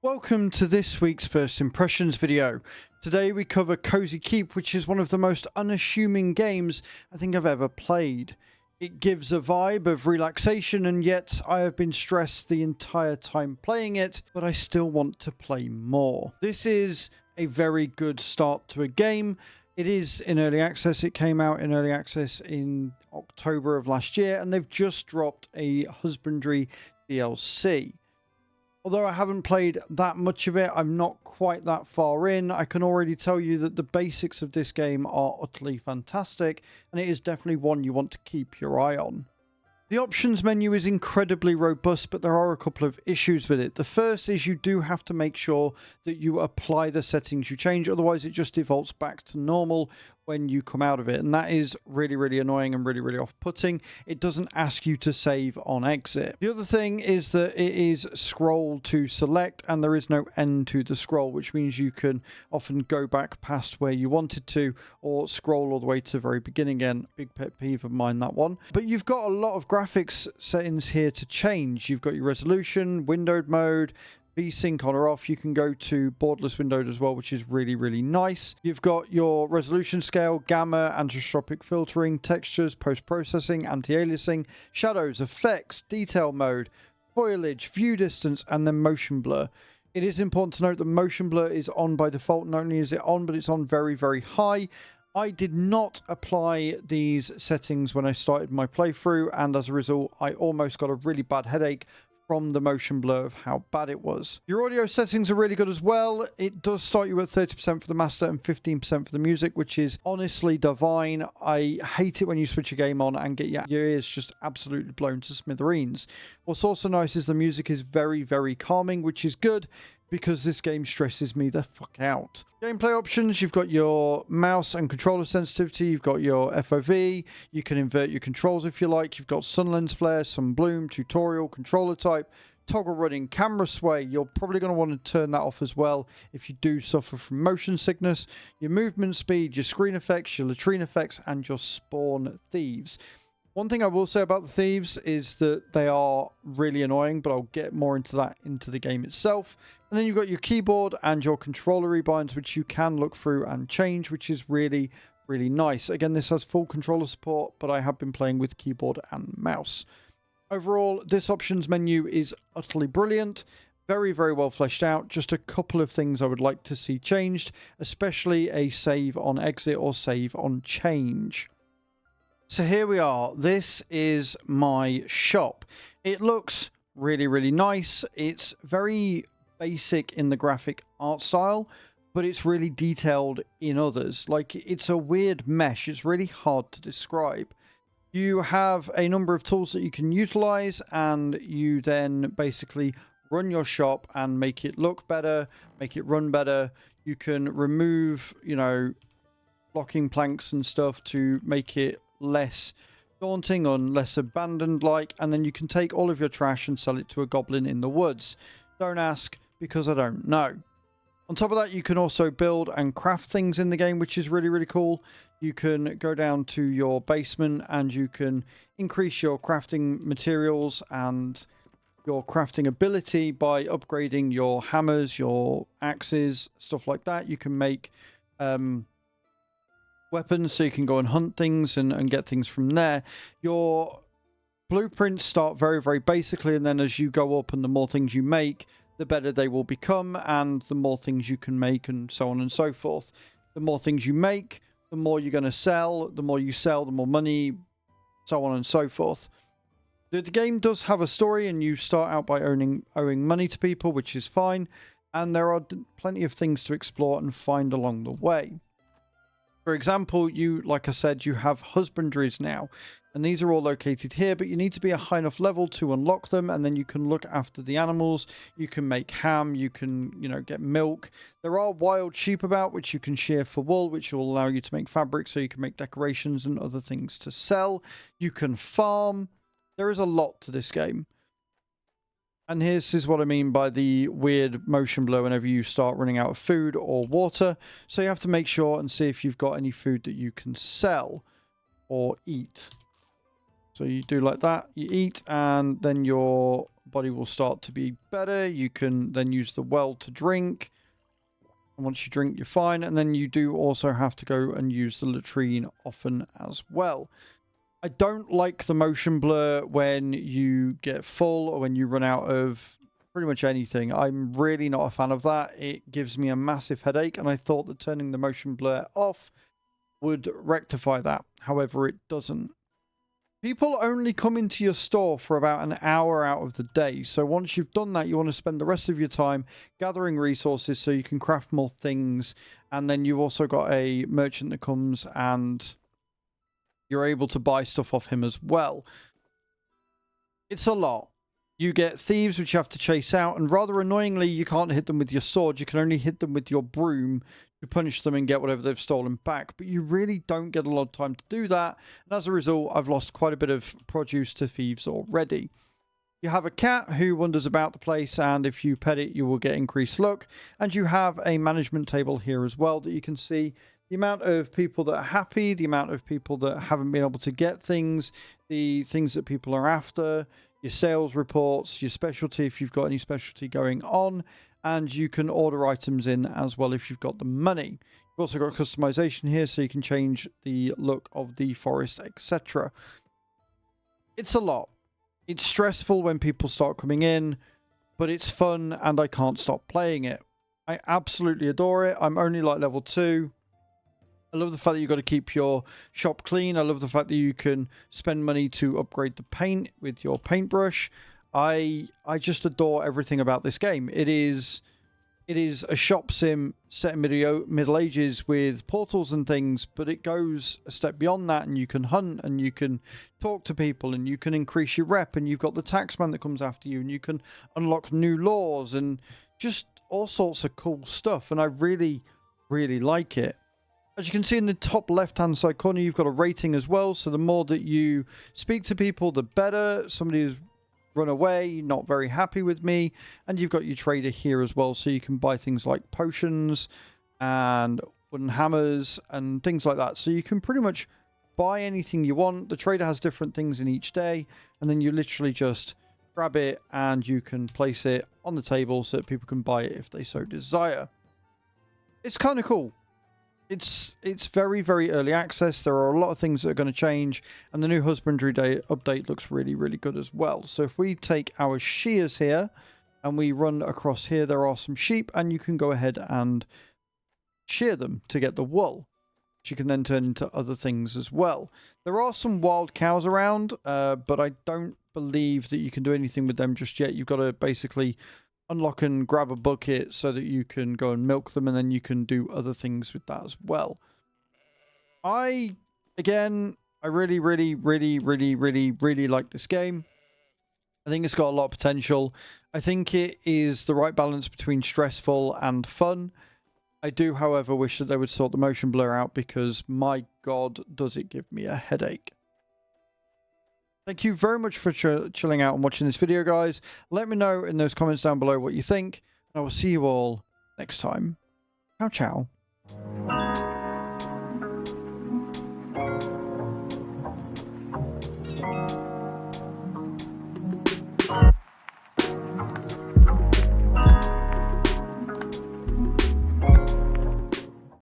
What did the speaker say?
Welcome to this week's First Impressions video. Today we cover Cozy Keep, which is one of the most unassuming games I think I've ever played. It gives a vibe of relaxation, and yet I have been stressed the entire time playing it, but I still want to play more. This is a very good start to a game. It is in early access. It came out in early access in October of last year, and they've just dropped a husbandry DLC. Although I haven't played that much of it, I'm not quite that far in. I can already tell you that the basics of this game are utterly fantastic, and it is definitely one you want to keep your eye on. The options menu is incredibly robust, but there are a couple of issues with it. The first is you do have to make sure that you apply the settings you change, otherwise it just defaults back to normal when you come out of it, and that is really annoying and really off-putting. It doesn't ask you to save on exit. The other thing is that it is scroll to select, and there is no end to the scroll, which means you can often go back past where you wanted to or scroll all the way to the very beginning again. Big pet peeve of mine, that one. But you've got a lot of graphics settings here to change. You've got your resolution, windowed mode, VSync on or off. You can go to borderless windowed as well, which is really nice. You've got your resolution scale, gamma, anisotropic filtering, textures, post-processing, anti-aliasing, shadows, effects, detail mode, foliage, view distance, and then motion blur. It is important to note that motion blur is on by default. Not only is it on, but it's on very high. I did not apply these settings when I started my playthrough, and as a result, I almost got a really bad headache from the motion blur of how bad it was. Your audio settings are really good as well. It does start you at 30% for the master and 15% for the music, which is honestly divine. I hate it when you switch a game on and get your ears just absolutely blown to smithereens. What's also nice is the music is very calming, which is good, because this game stresses me the fuck out. Gameplay options, you've got your mouse and controller sensitivity, you've got your FOV, you can invert your controls if you like, you've got sun lens flare, sun bloom, tutorial, controller type, toggle running, camera sway. You're probably going to want to turn that off as well if you do suffer from motion sickness, your movement speed, your screen effects, your latrine effects, and your spawn thieves. One thing I will say about the thieves is that they are really annoying, but I'll get more into that into the game itself. And then you've got your keyboard and your controller rebinds, which you can look through and change, which is really nice. Again, this has full controller support, but I have been playing with keyboard and mouse. Overall, this options menu is utterly brilliant. Very well fleshed out. Just a couple of things I would like to see changed, especially a save on exit or save on change. So here we are. This is my shop. It looks really nice. It's very basic in the graphic art style, but it's really detailed in others. Like, it's a weird mesh. It's really hard to describe. You have a number of tools that you can utilize, and you then basically run your shop and make it look better, make it run better. You can remove, blocking planks and stuff to make it less daunting or less abandoned like, and then you can take all of your trash and sell it to a goblin in the woods. Don't ask, because I don't know. On top of that, you can also build and craft things in the game, which is really cool. You can go down to your basement and you can increase your crafting materials and your crafting ability by upgrading your hammers, your axes, stuff like that. You can make weapons, so you can go and hunt things and get things from there. Your blueprints start very basically, and then as you go up and the more things you make, the better they will become, and the more things you can make, and so on and so forth. The more things you make, the more you're going to sell. The more you sell, the more money, so on and so forth. The game does have a story, and you start out by owing money to people, which is fine, and there are plenty of things to explore and find along the way. For example, like I said, you have husbandries now, and these are all located here, but you need to be a high enough level to unlock them, and then you can look after the animals. You can make ham, you can, get milk. There are wild sheep about, which you can shear for wool, which will allow you to make fabric, so you can make decorations and other things to sell. You can farm. There is a lot to this game. And this is what I mean by the weird motion blur whenever you start running out of food or water. So you have to make sure and see if you've got any food that you can sell or eat. So you do like that, you eat, and then your body will start to be better. You can then use the well to drink. And once you drink, you're fine. And then you do also have to go and use the latrine often as well. I don't like the motion blur when you get full or when you run out of pretty much anything. I'm really not a fan of that. It gives me a massive headache, and I thought that turning the motion blur off would rectify that. However, it doesn't. People only come into your store for about an hour out of the day. So once you've done that, you want to spend the rest of your time gathering resources so you can craft more things. And then you've also got a merchant that comes and you're able to buy stuff off him as well. It's a lot. You get thieves which you have to chase out, and rather annoyingly, you can't hit them with your sword. You can only hit them with your broom to punish them and get whatever they've stolen back. But you really don't get a lot of time to do that, and as a result, I've lost quite a bit of produce to thieves already. You have a cat who wanders about the place, and if you pet it, you will get increased luck. And you have a management table here as well that you can see the amount of people that are happy, the amount of people that haven't been able to get things, the things that people are after, your sales reports, your specialty if you've got any specialty going on, and you can order items in as well if you've got the money. You've also got customization here, so you can change the look of the forest, etc. It's a lot. It's stressful when people start coming in, but it's fun and I can't stop playing it. I absolutely adore it. I'm only like level 2. I love the fact that you've got to keep your shop clean. I love the fact that you can spend money to upgrade the paint with your paintbrush. I just adore everything about this game. It is a shop sim set in Middle Ages with portals and things, but it goes a step beyond that, and you can hunt and you can talk to people and you can increase your rep, and you've got the taxman that comes after you and you can unlock new laws and just all sorts of cool stuff, and I really, really like it. As you can see in the top left-hand side corner, you've got a rating as well. So the more that you speak to people, the better. Somebody has run away, not very happy with me. And you've got your trader here as well. So you can buy things like potions and wooden hammers and things like that. So you can pretty much buy anything you want. The trader has different things in each day. And then you literally just grab it and you can place it on the table so that people can buy it if they so desire. It's kind of cool. It's very, very early access. There are a lot of things that are going to change, and the new Husbandry Day update looks really, really good as well. So if we take our shears here and we run across here, there are some sheep, and you can go ahead and shear them to get the wool, which you can then turn into other things as well. There are some wild cows around, but I don't believe that you can do anything with them just yet. You've got to basically unlock and grab a bucket so that you can go and milk them, and then you can do other things with that as well. I really, really, really, really, really, really like this game. I think it's got a lot of potential. I think it is the right balance between stressful and fun. I do, however, wish that they would sort the motion blur out, because my God, does it give me a headache. Thank you very much for chilling out and watching this video, guys. Let me know in those comments down below what you think, and I will see you all next time. Ciao, ciao.